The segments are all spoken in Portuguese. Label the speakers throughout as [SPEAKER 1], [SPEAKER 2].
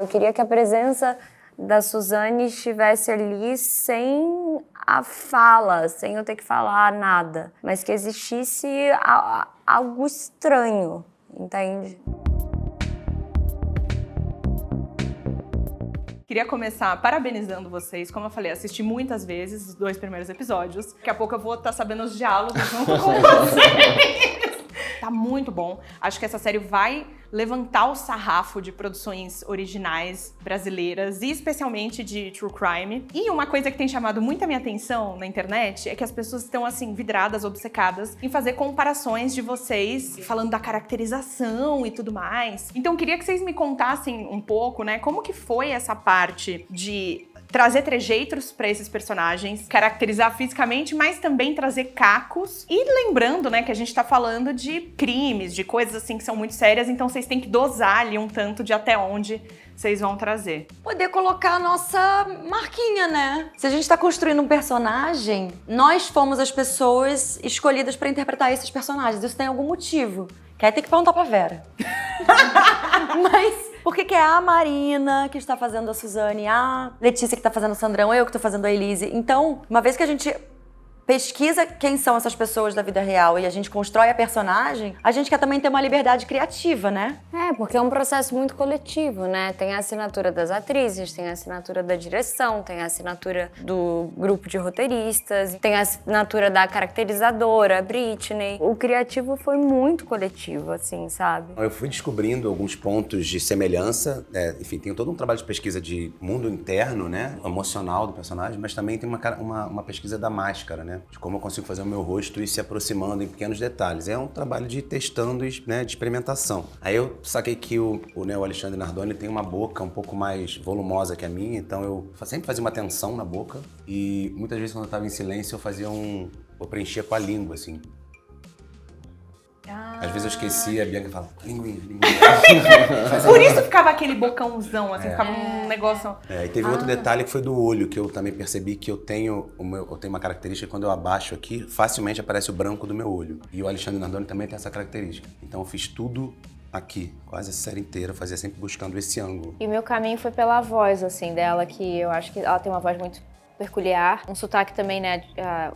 [SPEAKER 1] Eu queria que a presença da Suzane estivesse ali sem a fala, sem eu ter que falar nada, mas que existisse algo estranho, entende?
[SPEAKER 2] Queria começar parabenizando vocês. Como eu falei, assisti muitas vezes os 2 primeiros episódios. Daqui a pouco eu vou estar sabendo os diálogos junto com vocês. Tá muito bom. Acho que essa série vai levantar o sarrafo de produções originais brasileiras e especialmente de true crime. E uma coisa que tem chamado muito a minha atenção na internet é que as pessoas estão assim vidradas, obcecadas em fazer comparações de vocês, falando da caracterização e tudo mais. Então queria que vocês me contassem um pouco, né, como que foi essa parte de trazer trejeitos pra esses personagens, caracterizar fisicamente, mas também trazer cacos. E lembrando, né, que a gente tá falando de crimes, de coisas assim que são muito sérias, então vocês têm que dosar ali um tanto de até onde vocês vão trazer.
[SPEAKER 3] Poder colocar a nossa marquinha, né? Se a gente tá construindo um personagem, nós fomos as pessoas escolhidas pra interpretar esses personagens. Isso tem algum motivo. Que aí tem que perguntar pra Vera. Mas por que é a Marina que está fazendo a Suzane, a Letícia que está fazendo o Sandrão, eu que estou fazendo a Elise? Então, uma vez que a gente pesquisa quem são essas pessoas da vida real e a gente constrói a personagem, a gente quer também ter uma liberdade criativa, né?
[SPEAKER 1] Porque é um processo muito coletivo, né? Tem a assinatura das atrizes, tem a assinatura da direção, tem a assinatura do grupo de roteiristas, tem a assinatura da caracterizadora, Britney. O criativo foi muito coletivo, assim, sabe?
[SPEAKER 4] Eu fui descobrindo alguns pontos de semelhança, enfim, tem todo um trabalho de pesquisa de mundo interno, né? Emocional do personagem, mas também tem uma pesquisa da máscara, né? De como eu consigo fazer o meu rosto e se aproximando em pequenos detalhes. É um trabalho de testando, né, de experimentação. Aí eu saquei que o Alexandre Nardoni tem uma boca um pouco mais volumosa que a minha, então eu sempre fazia uma tensão na boca e muitas vezes quando eu estava em silêncio eu preenchia com a língua, assim. Às vezes eu esquecia, a Bianca fala, linguinha.
[SPEAKER 2] Por isso ficava aquele bocãozão, assim, ficava um negócio...
[SPEAKER 4] E teve outro detalhe que foi do olho, que eu também percebi que eu tenho uma característica que quando eu abaixo aqui, facilmente aparece o branco do meu olho. E o Alexandre Nardoni também tem essa característica. Então eu fiz tudo aqui, quase a série inteira, fazia sempre buscando esse ângulo.
[SPEAKER 5] E meu caminho foi pela voz, assim, dela, que eu acho que ela tem uma voz muito peculiar. Um sotaque também, né,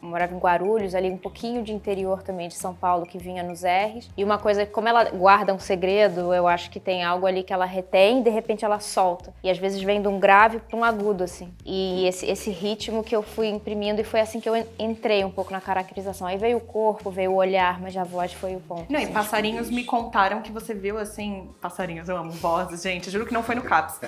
[SPEAKER 5] morava em Guarulhos, ali um pouquinho de interior também de São Paulo, que vinha nos R's. E uma coisa, como ela guarda um segredo, eu acho que tem algo ali que ela retém e de repente ela solta. E às vezes vem de um grave para um agudo, assim. E esse ritmo que eu fui imprimindo e foi assim que eu entrei um pouco na caracterização. Aí veio o corpo, veio o olhar, mas a voz foi o ponto.
[SPEAKER 2] Não,
[SPEAKER 5] assim,
[SPEAKER 2] e passarinhos me contaram que você viu, assim... Passarinhos, eu amo vozes, gente. Juro que não foi no CAPS.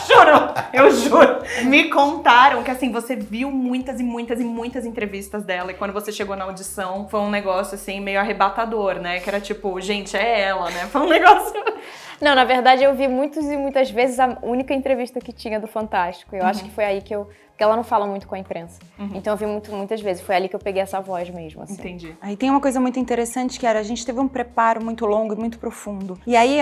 [SPEAKER 2] Juro, eu juro. Me contaram que, assim, você viu muitas e muitas e muitas entrevistas dela e quando você chegou na audição foi um negócio, assim, meio arrebatador, né? Que era tipo, gente, é ela, né? Foi um negócio...
[SPEAKER 5] Não, na verdade eu vi muitas e muitas vezes a única entrevista que tinha do Fantástico. Eu acho que foi aí que porque ela não fala muito com a imprensa. Então eu vi muitas vezes. Foi ali que eu peguei essa voz mesmo, assim.
[SPEAKER 2] Entendi.
[SPEAKER 6] Aí tem uma coisa muito interessante que era, a gente teve um preparo muito longo e muito profundo. E aí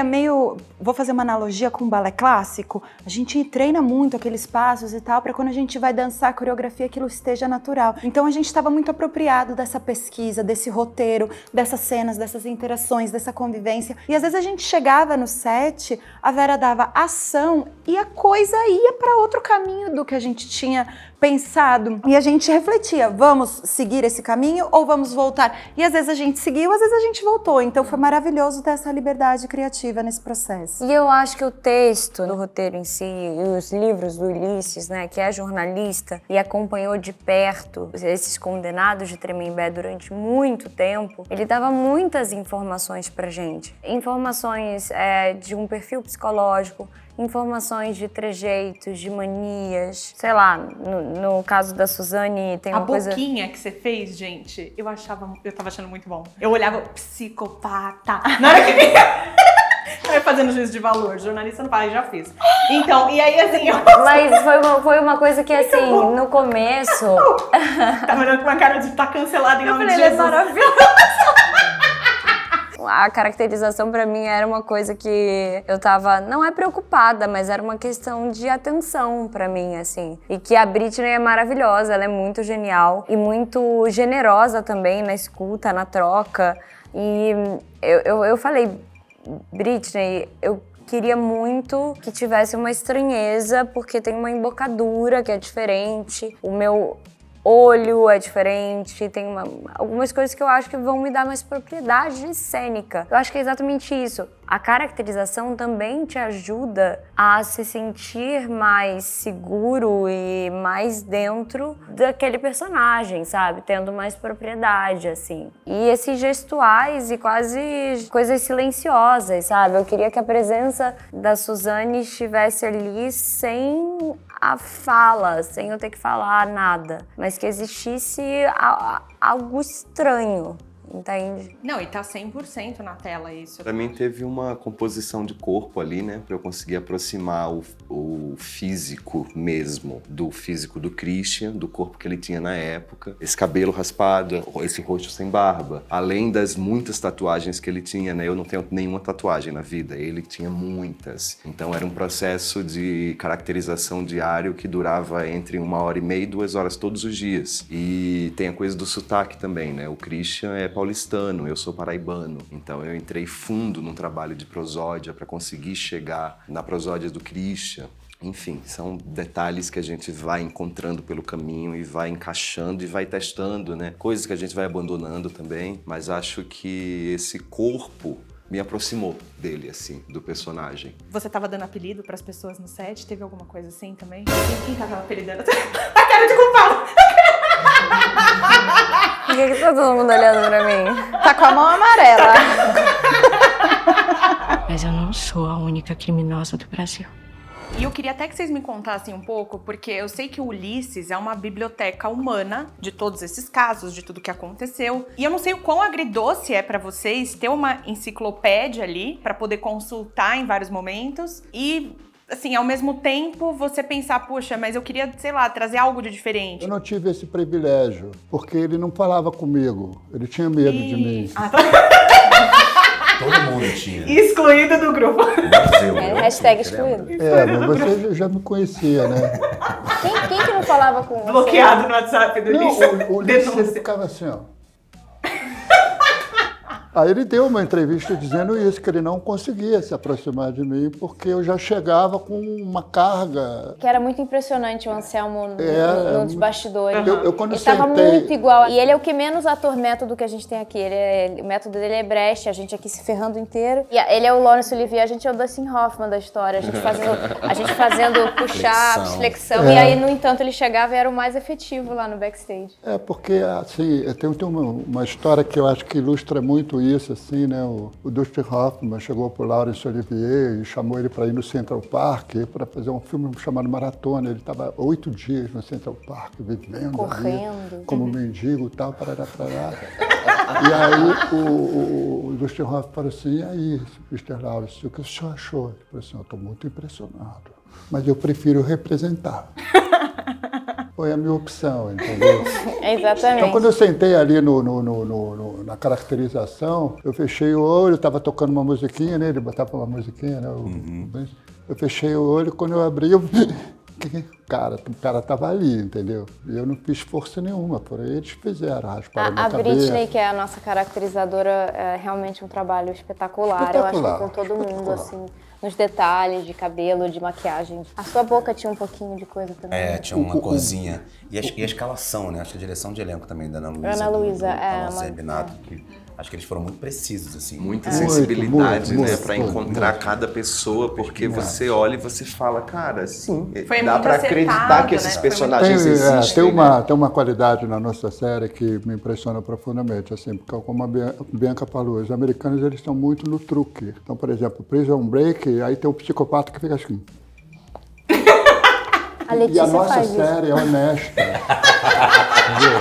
[SPEAKER 6] vou fazer uma analogia com o balé clássico, a gente treina muito aqueles passos e tal, pra quando a gente vai dançar a coreografia, aquilo esteja natural. Então a gente estava muito apropriado dessa pesquisa, desse roteiro, dessas cenas, dessas interações, dessa convivência. E às vezes a gente chegava no set, a Vera dava ação e a coisa ia pra outro caminho do que a gente tinha pensado. E a gente refletia, vamos seguir esse caminho ou vamos voltar? E às vezes a gente seguiu, às vezes a gente voltou. Então foi maravilhoso ter essa liberdade criativa nesse processo.
[SPEAKER 1] E eu acho que o texto do roteiro em si, e os livros do Ulisses, né, que é jornalista e acompanhou de perto esses condenados de Tremembé durante muito tempo, ele dava muitas informações pra gente. Informações de um perfil psicológico, informações de trejeitos, de manias. Sei lá, no caso da Suzane tem uma coisa...
[SPEAKER 2] A boquinha que você fez, gente, eu tava achando muito bom. Eu olhava, psicopata. Na hora que... Eu ia fazendo juízo de valor, jornalista não fala, já fiz. Então, e aí assim...
[SPEAKER 1] Mas foi uma coisa que assim, no começo...
[SPEAKER 2] Tá olhando com uma cara de tá cancelado em nome de
[SPEAKER 3] Ele é
[SPEAKER 2] Jesus.
[SPEAKER 3] maravilhoso.
[SPEAKER 1] A caracterização pra mim era uma coisa que eu tava, não é preocupada, mas era uma questão de atenção pra mim, assim. E que a Britney é maravilhosa, ela é muito genial e muito generosa também na escuta, na troca. E eu falei, Britney, eu queria muito que tivesse uma estranheza, porque tem uma embocadura que é diferente, o meu olho é diferente, tem algumas coisas que eu acho que vão me dar mais propriedade cênica. Eu acho que é exatamente isso. A caracterização também te ajuda a se sentir mais seguro e mais dentro daquele personagem, sabe? Tendo mais propriedade, assim. E esses gestuais e quase coisas silenciosas, sabe? Eu queria que a presença da Suzane estivesse ali sem a fala, sem eu ter que falar nada, mas que existisse algo estranho, entende?
[SPEAKER 2] Não, e tá 100% na tela isso.
[SPEAKER 7] Pra mim teve uma composição de corpo ali, né? Pra eu conseguir aproximar o físico mesmo do físico do Christian, do corpo que ele tinha na época. Esse cabelo raspado, esse rosto sem barba. Além das muitas tatuagens que ele tinha, né? Eu não tenho nenhuma tatuagem na vida, ele tinha muitas. Então era um processo de caracterização diário que durava entre 1h30 e 2 horas todos os dias. E tem a coisa do sotaque também, né? O Christian é paulistano, eu sou paraibano. Então eu entrei fundo num trabalho de prosódia para conseguir chegar na prosódia do Christian. Enfim, são detalhes que a gente vai encontrando pelo caminho e vai encaixando e vai testando, né? Coisas que a gente vai abandonando também, mas acho que esse corpo me aproximou dele, assim, do personagem.
[SPEAKER 2] Você tava dando apelido pras pessoas no set? Teve alguma coisa assim também? Quem tava apelidando? A cara de culpado!
[SPEAKER 1] Por que tá todo mundo olhando pra mim?
[SPEAKER 6] Tá com a mão amarela.
[SPEAKER 8] Mas eu não sou a única criminosa do Brasil.
[SPEAKER 2] E eu queria até que vocês me contassem um pouco, porque eu sei que o Ulisses é uma biblioteca humana de todos esses casos, de tudo que aconteceu. E eu não sei o quão agridoce é pra vocês ter uma enciclopédia ali pra poder consultar em vários momentos e, assim, ao mesmo tempo você pensar, poxa, mas eu queria, sei lá, trazer algo de diferente.
[SPEAKER 9] Eu não tive esse privilégio, porque ele não falava comigo, ele tinha medo de mim.
[SPEAKER 2] Ah, tá.
[SPEAKER 4] Todo mundo tinha.
[SPEAKER 2] Excluído do grupo.
[SPEAKER 5] Hashtag excluído.
[SPEAKER 9] Mas você já me conhecia, né?
[SPEAKER 5] Quem que não falava com você?
[SPEAKER 2] Bloqueado no WhatsApp do
[SPEAKER 9] Não,
[SPEAKER 2] Ulisses.
[SPEAKER 9] o Ulisses ficava assim, ó. Aí ele deu uma entrevista dizendo isso, que ele não conseguia se aproximar de mim, porque eu já chegava com uma carga.
[SPEAKER 5] Que era muito impressionante o Anselmo nos bastidores.
[SPEAKER 9] Quando
[SPEAKER 5] Ele estava
[SPEAKER 9] sentei-
[SPEAKER 5] muito igual. E ele é o que menos ator método que a gente tem aqui. O método dele é Brecht, a gente aqui se ferrando inteiro. E ele é o Laurence Olivier, a gente é o Dustin Hoffman da história. A gente fazendo push-ups, flexão. E aí, no entanto, ele chegava e era o mais efetivo lá no backstage.
[SPEAKER 9] Porque, assim, tem uma história que eu acho que ilustra muito isso, assim, né? O Dustin Hoffman chegou pro Laurence Olivier e chamou ele para ir no Central Park para fazer um filme chamado Maratona. Ele estava 8 dias no Central Park, vivendo
[SPEAKER 5] Correndo.
[SPEAKER 9] ali, como mendigo e tal, parará. E aí o Dustin Hoffman falou assim, e aí, Mr. Laurence, o que o senhor achou? Ele falou assim, eu estou muito impressionado, mas eu prefiro representar. Foi a minha opção, entendeu?
[SPEAKER 5] Exatamente.
[SPEAKER 9] Então, quando eu sentei ali na caracterização, eu fechei o olho, estava tocando uma musiquinha, né? Ele botava uma musiquinha, né? Eu fechei o olho, quando eu abri, o cara estava ali, entendeu? E eu não fiz força nenhuma, porém eles fizeram, rasparam
[SPEAKER 5] A
[SPEAKER 9] minha cabeça.
[SPEAKER 5] Britney, que é a nossa caracterizadora, é realmente um trabalho espetacular. Eu acho que com todo mundo, assim, nos detalhes de cabelo, de maquiagem. A sua boca tinha um pouquinho de coisa também.
[SPEAKER 4] Tinha uma corzinha. E a escalação, né? Acho que a direção de elenco também da Ana Luísa.
[SPEAKER 5] Ana Luísa,
[SPEAKER 4] acho que eles foram muito precisos, assim.
[SPEAKER 7] Muita sensibilidade,
[SPEAKER 9] muito,
[SPEAKER 7] né? Pra encontrar cada pessoa, porque você olha e você fala, cara, sim,
[SPEAKER 2] Foi
[SPEAKER 7] dá
[SPEAKER 2] muito
[SPEAKER 7] pra
[SPEAKER 2] acertado,
[SPEAKER 7] acreditar que
[SPEAKER 2] né?
[SPEAKER 7] esses
[SPEAKER 2] Foi
[SPEAKER 7] personagens existem.
[SPEAKER 9] Tem uma qualidade na nossa série que me impressiona profundamente, assim, porque como a Bianca falou, os americanos eles estão muito no truque. Então, por exemplo, Prison Break, aí tem o psicopata que fica assim.
[SPEAKER 5] A Letícia
[SPEAKER 9] E a nossa
[SPEAKER 5] faz isso.
[SPEAKER 9] série é honesta. Entendeu?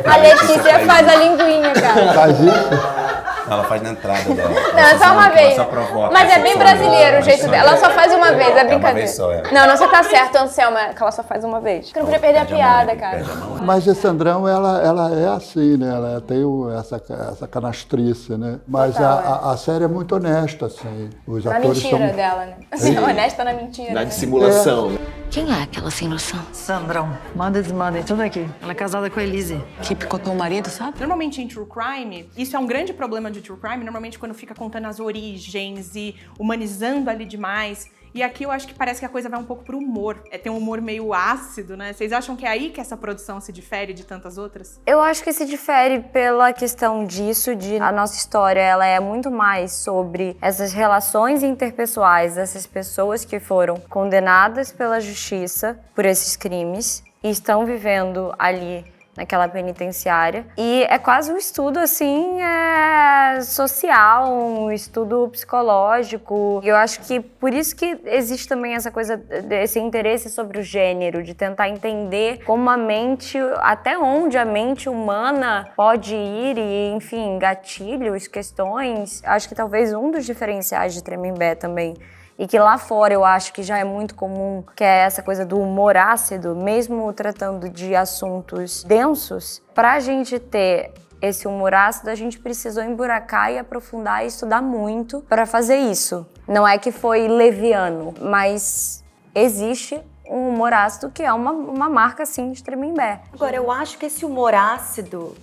[SPEAKER 5] A Letícia faz a linguinha, cara.
[SPEAKER 9] Faz isso?
[SPEAKER 4] Ela faz na entrada dela.
[SPEAKER 5] Não, é só uma vez.
[SPEAKER 4] Provoca,
[SPEAKER 5] Mas é bem brasileiro o jeito dela. Ela só faz uma vez, é
[SPEAKER 4] uma
[SPEAKER 5] brincadeira.
[SPEAKER 4] vez só,
[SPEAKER 5] Não, você tá certo, Anselma, que ela só faz uma vez. Porque não podia perder a piada, cara.
[SPEAKER 9] Mas a Sandrão, ela é assim, né? Ela tem essa canastrice, né? Mas
[SPEAKER 5] Total,
[SPEAKER 9] a série é muito honesta, assim. Os
[SPEAKER 5] Na
[SPEAKER 9] atores
[SPEAKER 5] mentira
[SPEAKER 9] são...
[SPEAKER 5] dela, né? Assim, honesta na mentira.
[SPEAKER 7] Na
[SPEAKER 5] né?
[SPEAKER 7] dissimulação, né?
[SPEAKER 8] Quem é aquela sem noção?
[SPEAKER 10] Sandrão, manda e desmanda, tudo aqui. Ela é casada com a Elise, que picotou o marido, sabe?
[SPEAKER 2] Normalmente em True Crime, isso é um grande problema de True Crime, normalmente quando fica contando as origens e humanizando ali demais. E aqui eu acho que parece que a coisa vai um pouco pro humor. Tem um humor meio ácido, né? Vocês acham que é aí que essa produção se difere de tantas outras?
[SPEAKER 1] Eu acho que se difere pela questão disso, de a nossa história, ela é muito mais sobre essas relações interpessoais dessas pessoas que foram condenadas pela justiça por esses crimes e estão vivendo ali naquela penitenciária. E é quase um estudo, assim, social, um estudo psicológico. E eu acho que por isso que existe também essa coisa, esse interesse sobre o gênero, de tentar entender como a mente, até onde a mente humana pode ir e, enfim, gatilhos, questões. Acho que talvez um dos diferenciais de Tremembé também, e que lá fora eu acho que já é muito comum, que é essa coisa do humor ácido, mesmo tratando de assuntos densos. Pra gente ter esse humor ácido, a gente precisou emburacar e aprofundar e estudar muito para fazer isso. Não é que foi leviano, mas existe um humor ácido que é uma marca, assim, de Tremembé.
[SPEAKER 3] Agora, eu acho que esse humor ácido,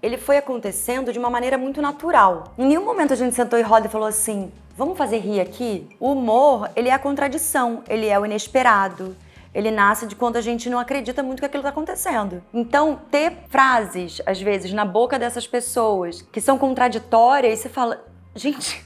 [SPEAKER 3] ele foi acontecendo de uma maneira muito natural. Em nenhum momento a gente sentou em roda e falou assim, vamos fazer rir aqui? O humor, ele é a contradição, ele é o inesperado. Ele nasce de quando a gente não acredita muito que aquilo está acontecendo. Então, ter frases, às vezes, na boca dessas pessoas que são contraditórias, e você fala, gente,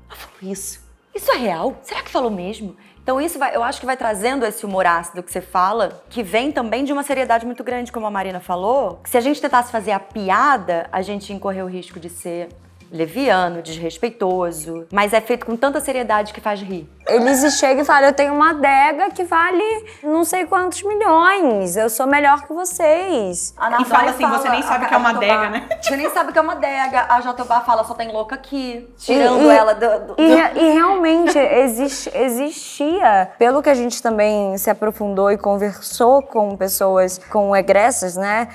[SPEAKER 3] ela falou isso? Isso é real? Será que falou mesmo? Então isso eu acho que vai trazendo esse humor ácido que você fala, que vem também de uma seriedade muito grande, como a Marina falou. Que se a gente tentasse fazer a piada, a gente incorreu o risco de ser leviano, desrespeitoso, mas é feito com tanta seriedade que faz rir.
[SPEAKER 1] Elise chega e fala, eu tenho uma adega que vale não sei quantos milhões, eu sou melhor que vocês.
[SPEAKER 2] E fala assim, você nem sabe que é uma adega, né?
[SPEAKER 3] Você nem sabe que é uma adega. A Jatobá fala, só tem louca aqui, tirando ela do...
[SPEAKER 1] E realmente existia, pelo que a gente também se aprofundou e conversou com pessoas, com egressas, né?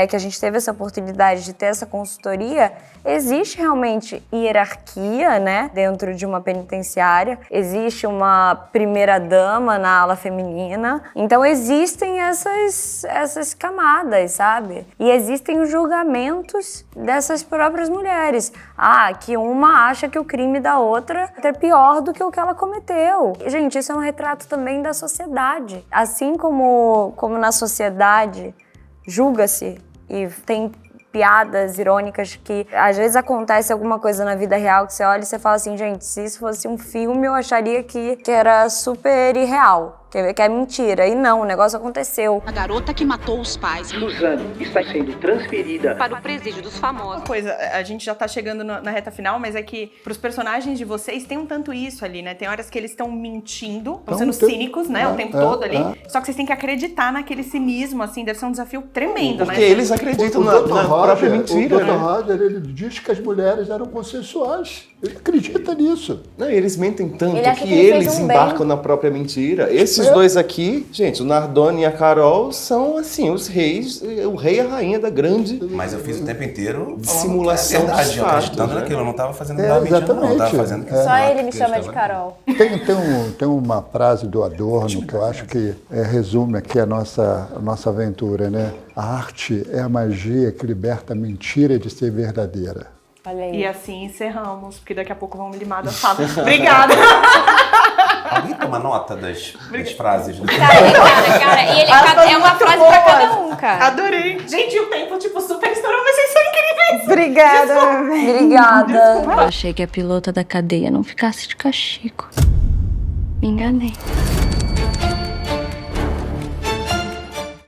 [SPEAKER 1] Que a gente teve essa oportunidade de ter essa consultoria, existe realmente hierarquia, né, dentro de uma penitenciária, existe uma primeira-dama na ala feminina, então existem essas camadas, sabe? E existem os julgamentos dessas próprias mulheres. Que uma acha que o crime da outra é pior do que o que ela cometeu. E, gente, isso é um retrato também da sociedade. Assim como na sociedade julga-se e tem piadas irônicas que às vezes acontece alguma coisa na vida real que você olha e você fala assim, gente, se isso fosse um filme eu acharia que era super irreal. Que é mentira. E não, o negócio aconteceu.
[SPEAKER 11] A garota que matou os pais.
[SPEAKER 12] Suzane está sendo transferida
[SPEAKER 11] para o presídio dos famosos.
[SPEAKER 2] Uma coisa, a gente já tá chegando na reta final, mas é que pros personagens de vocês tem um tanto isso ali, né? Tem horas que eles estão mentindo, estão sendo cínicos, né? O tempo todo ali. Só que vocês têm que acreditar naquele cinismo, assim, deve ser um desafio tremendo,
[SPEAKER 7] Porque
[SPEAKER 2] né?
[SPEAKER 7] eles acreditam na própria mentira,
[SPEAKER 9] o Dr. Roger, ele diz que as mulheres eram consensuais. Ele acredita nisso.
[SPEAKER 7] Não, e eles mentem tanto
[SPEAKER 1] Ele acha
[SPEAKER 7] que
[SPEAKER 1] que ele fez
[SPEAKER 7] eles
[SPEAKER 1] um
[SPEAKER 7] embarcam
[SPEAKER 1] bem.
[SPEAKER 7] na própria mentira. Esses dois aqui, gente, o Nardone e a Carol são, assim, os reis, o rei e a rainha da grande
[SPEAKER 4] Mas eu fiz o tempo inteiro
[SPEAKER 7] simulação
[SPEAKER 4] é verdade,
[SPEAKER 7] dos
[SPEAKER 4] eu
[SPEAKER 7] fatos,
[SPEAKER 4] acreditando
[SPEAKER 7] né?
[SPEAKER 4] naquilo, eu não estava fazendo nada mentindo, não, eu estava fazendo
[SPEAKER 5] Só ele me chama de Carol.
[SPEAKER 9] Tem uma frase do Adorno que eu acho que resume aqui a nossa aventura, né? A arte é a magia que liberta a mentira de ser verdadeira.
[SPEAKER 5] Olha aí.
[SPEAKER 2] E assim encerramos, porque daqui a pouco vamos limar das falas. Obrigada!
[SPEAKER 4] Alguém toma nota das frases? Né?
[SPEAKER 5] Cara, e ele é uma frase pra cada um, cara.
[SPEAKER 2] Adorei. Gente, o tempo, super estourou, mas vocês são incríveis.
[SPEAKER 6] Obrigada.
[SPEAKER 1] Obrigada.
[SPEAKER 8] Eu achei que a pilota da cadeia não ficasse de castigo. Me enganei.